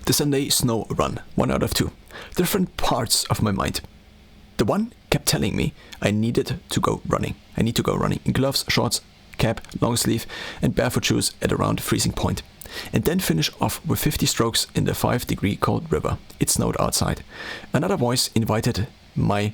The Sunday snow run, 1 out of 2. Different parts of my mind. The one kept telling me I needed to go running. I need to go running in gloves, shorts, cap, long sleeve, and barefoot shoes at around freezing point. And then finish off with 50 strokes in the 5-degree cold river. It snowed outside. Another voice invited me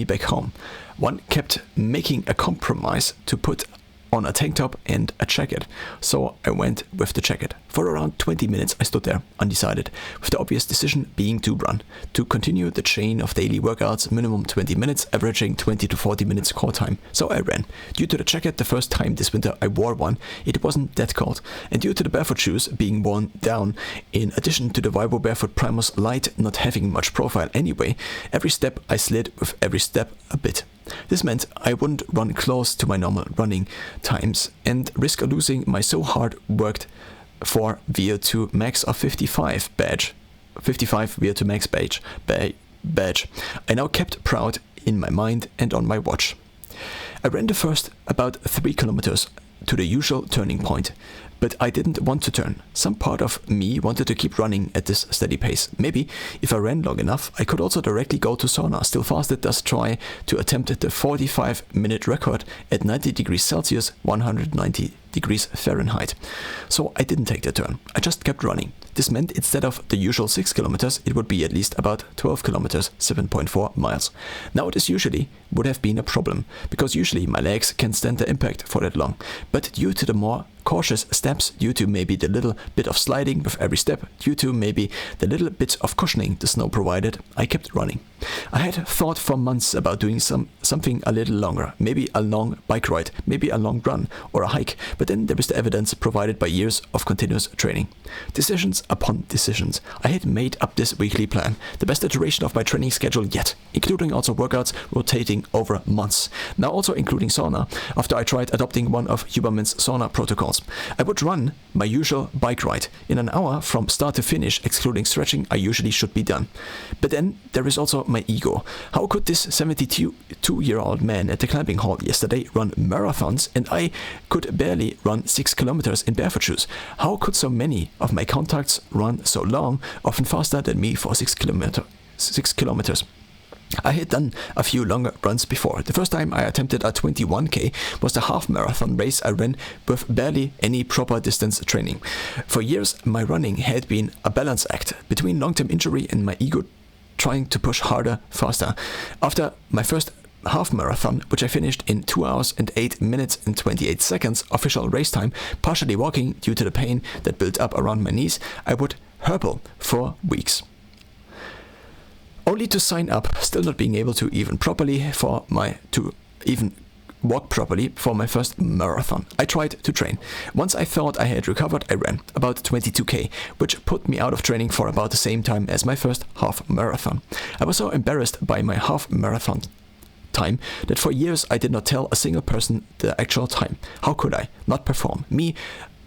back home. One kept making a compromise to put on a tank top and a jacket, so I went with the jacket. For around 20 minutes I stood there, undecided, with the obvious decision being to run, to continue the chain of daily workouts, minimum 20 minutes, averaging 20 to 40 minutes core time. So I ran. Due to the jacket, the first time this winter I wore one, it wasn't that cold, and due to the barefoot shoes being worn down, in addition to the Vibo Barefoot Primus Light not having much profile anyway, every step I slid with every step a bit. This meant I wouldn't run close to my normal running times and risk losing my so hard worked for VO2 max of 55 VO2 max badge. I now kept proud in my mind and on my watch. I ran the first about 3 kilometers to the usual turning point, but I didn't want to turn. Some part of me wanted to keep running at this steady pace. Maybe if I ran long enough, I could also directly go to sauna, still fasted, thus try to attempt the 45-minute record at 90 degrees Celsius, 190 degrees Fahrenheit. So I didn't take the turn. I just kept running. This meant instead of the usual 6 kilometers, it would be at least about 12 kilometers, 7.4 miles. Now this usually would have been a problem, because usually my legs can stand the impact for that long. But due to the more cautious steps, due to maybe the little bit of sliding with every step, due to maybe the little bit of cushioning the snow provided, I kept running. I had thought for months about doing something a little longer, maybe a long bike ride, maybe a long run or a hike, but then there was the evidence provided by years of continuous training. Decisions upon decisions. I had made up this weekly plan, the best iteration of my training schedule yet, including also workouts rotating over months. Now also including sauna, after I tried adopting one of Huberman's sauna protocols. I would run my usual bike ride. In an hour from start to finish, excluding stretching, I usually should be done. But then there is also my ego. How could this 72-year-old man at the climbing hall yesterday run marathons and I could barely run 6 kilometers in barefoot shoes? How could so many of my contacts run so long, often faster than me for 6 kilometers? I had done a few longer runs before. The first time I attempted a 21k was the half marathon race I ran with barely any proper distance training. For years, my running had been a balance act between long-term injury and my ego trying to push harder, faster. After my first half marathon, which I finished in 2 hours and 8 minutes and 28 seconds official race time, partially walking due to the pain that built up around my knees, I would hurple for weeks. Only to sign up, still not being able to even walk properly for my first marathon. I tried to train. Once I thought I had recovered, I ran about 22k, which put me out of training for about the same time as my first half marathon. I was so embarrassed by my half marathon time that for years I did not tell a single person the actual time. How could I not perform? Me,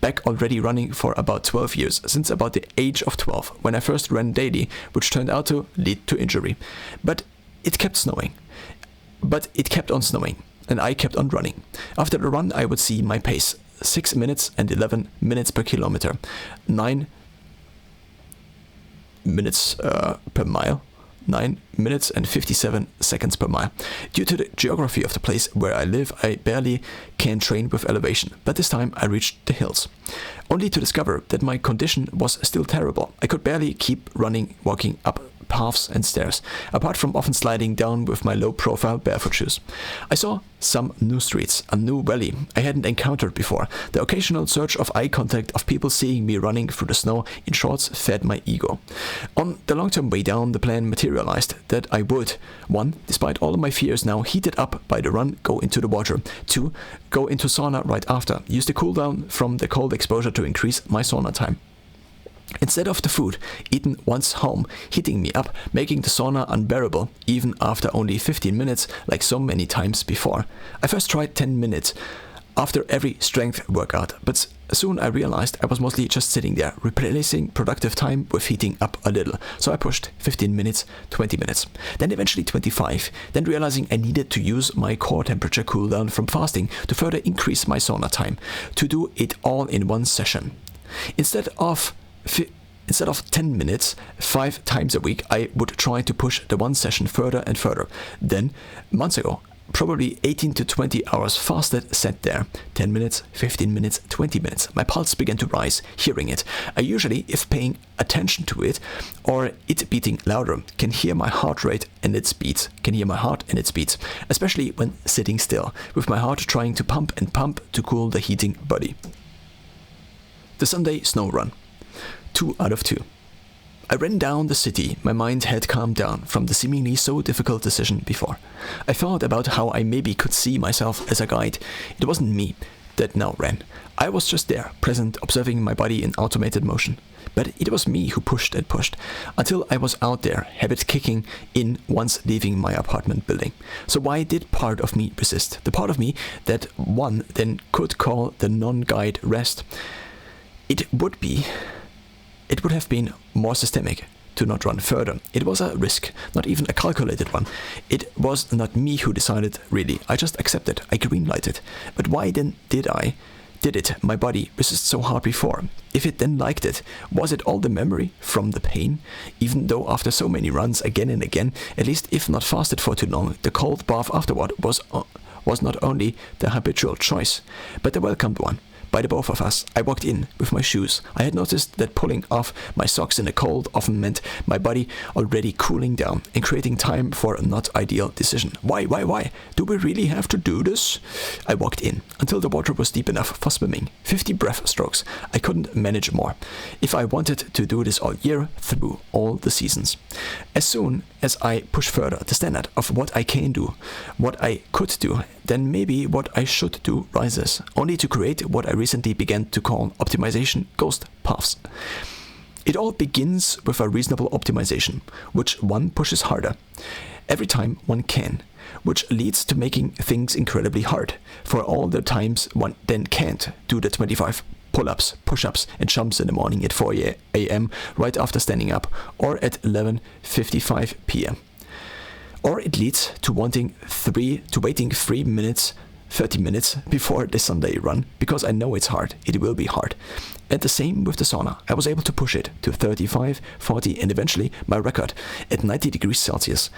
back already running for about 12 years, since about the age of 12, when I first ran daily, which turned out to lead to injury. But it kept on snowing, and I kept on running. After the run, I would see my pace, 6 minutes and 11 minutes per kilometer, 9 minutes per mile, 9 minutes and 57 seconds per mile. Due to the geography of the place where I live, I barely can train with elevation, but this time I reached the hills. Only to discover that my condition was still terrible. I could barely keep running, walking up paths and stairs, apart from often sliding down with my low-profile barefoot shoes. I saw some new streets, a new valley I hadn't encountered before. The occasional surge of eye contact of people seeing me running through the snow in shorts fed my ego. On the long-term way down, the plan materialized that I would, 1, despite all of my fears now heated up by the run, go into the water. 2, go into sauna right after. Use the cool down from the cold exposure to increase my sauna time. Instead of the food eaten once home, heating me up, making the sauna unbearable, even after only 15 minutes, like so many times before. I first tried 10 minutes after every strength workout, but soon I realized I was mostly just sitting there, replacing productive time with heating up a little. So I pushed 15 minutes, 20 minutes, then eventually 25, then realizing I needed to use my core temperature cool down from fasting to further increase my sauna time, to do it all in one session. Instead of instead of 10 minutes, 5 times a week, I would try to push the one session further and further. Then, months ago, probably 18 to 20 hours fasted, sat there. 10 minutes, 15 minutes, 20 minutes. My pulse began to rise, hearing it. I usually, if paying attention to it, or it beating louder, can hear my heart rate and its beats. Especially when sitting still, with my heart trying to pump and pump to cool the heating body. The Sunday snow run. 2 out of 2. I ran down the city. My mind had calmed down from the seemingly so difficult decision before. I thought about how I maybe could see myself as a guide. It wasn't me that now ran. I was just there, present, observing my body in automated motion. But it was me who pushed and pushed, until I was out there, habit kicking in once leaving my apartment building. So why did part of me resist? The part of me that one then could call the non-guide rest. It would have been more systemic to not run further. It was a risk, not even a calculated one. It was not me who decided, really. I just accepted. I green-lighted. But why then did it, my body, resist so hard before? If it then liked it, was it all the memory from the pain? Even though after so many runs again and again, at least if not fasted for too long, the cold bath afterward was not only the habitual choice, but the welcomed one. By the both of us, I walked in with my shoes. I had noticed that pulling off my socks in the cold often meant my body already cooling down and creating time for a not ideal decision. Why? Do we really have to do this? I walked in until the water was deep enough for swimming. 50 breath strokes. I couldn't manage more. If I wanted to do this all year, through all the seasons. As soon as I push further the standard of what I can do, what I could do, then maybe what I should do rises, only to create what I recently began to call optimization ghost paths. It all begins with a reasonable optimization, which one pushes harder every time one can, which leads to making things incredibly hard for all the times one then can't do the 25 pull-ups, push-ups, and jumps in the morning at 4 a.m. right after standing up, or at 11:55 p.m. Or it leads to waiting 30 minutes before the Sunday run, because I know it's hard. It will be hard. And the same with the sauna. I was able to push it to 35, 40, and eventually my record at 90 degrees Celsius,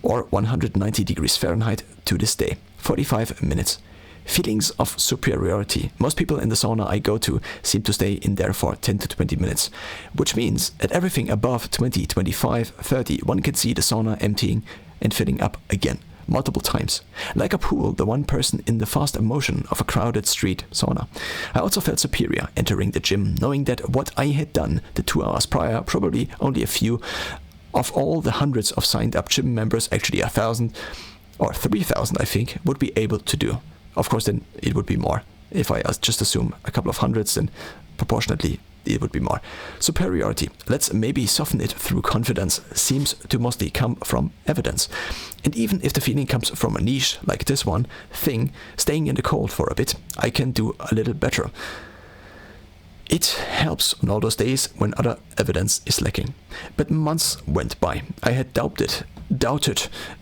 or 190 degrees Fahrenheit to this day. 45 minutes. Feelings of superiority. Most people in the sauna I go to seem to stay in there for 10 to 20 minutes, which means at everything above 20, 25, 30, one can see the sauna emptying and filling up again, multiple times. Like a pool, the one person in the fast motion of a crowded street sauna. I also felt superior entering the gym, knowing that what I had done the 2 hours prior, probably only a few of all the hundreds of signed up gym members, actually 1,000 or 3,000 I think, would be able to do. Of course, then it would be more. If I just assume a couple of hundreds, then proportionately it would be more. Superiority, let's maybe soften it through confidence, seems to mostly come from evidence. And even if the feeling comes from a niche like this one, staying in the cold for a bit, I can do a little better. It helps on all those days when other evidence is lacking. But months went by. I had doubted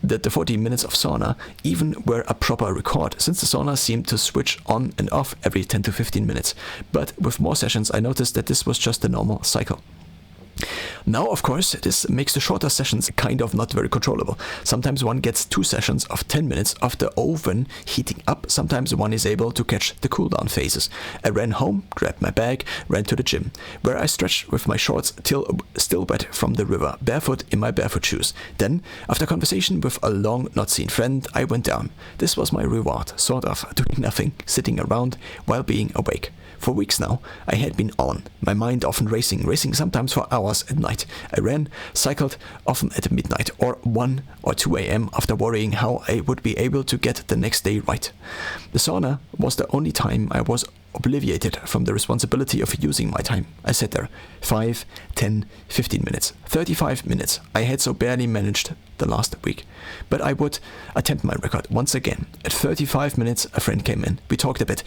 that the 40 minutes of sauna even were a proper record, since the sauna seemed to switch on and off every 10 to 15 minutes. But with more sessions, I noticed that this was just the normal cycle. Now, of course, this makes the shorter sessions kind of not very controllable. Sometimes one gets 2 sessions of 10 minutes of the oven heating up. Sometimes one is able to catch the cool-down phases. I ran home, grabbed my bag, ran to the gym, where I stretched with my shorts still wet from the river, barefoot in my barefoot shoes. Then, after conversation with a long not-seen friend, I went down. This was my reward, sort of, doing nothing, sitting around while being awake. For weeks now, I had been on, my mind often racing sometimes for hours at night. I ran, cycled, often at midnight or 1 or 2 a.m. after worrying how I would be able to get the next day right. The sauna was the only time I was obliviated from the responsibility of using my time. I sat there 5, 10, 15 minutes, 35 minutes. I had so barely managed the last week. But I would attempt my record once again. At 35 minutes, a friend came in. We talked a bit,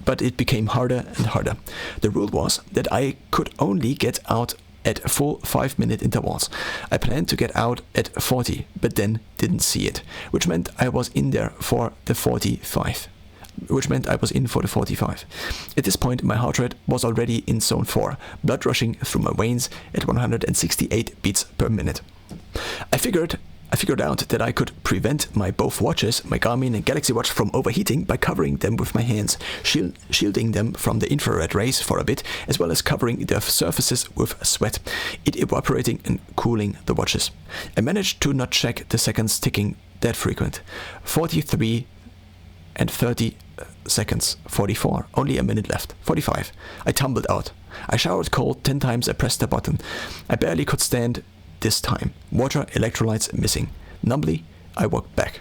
but it became harder and harder. The rule was that I could only get out at full 5-minute intervals. I planned to get out at 40, but then didn't see it, which meant I was in there for the 45. which meant I was in for the 45. At this point, my heart rate was already in zone 4, blood rushing through my veins at 168 beats per minute. I figured out that I could prevent my both watches, my Garmin and Galaxy Watch, from overheating by covering them with my hands, shielding them from the infrared rays for a bit, as well as covering their surfaces with sweat, it evaporating and cooling the watches. I managed to not check the seconds ticking that frequent. 43 and 30 seconds. 44. Only a minute left. 45. I tumbled out. I showered cold 10 times. I pressed the button. I barely could stand this time. Water, electrolytes missing. Numbly, I walked back.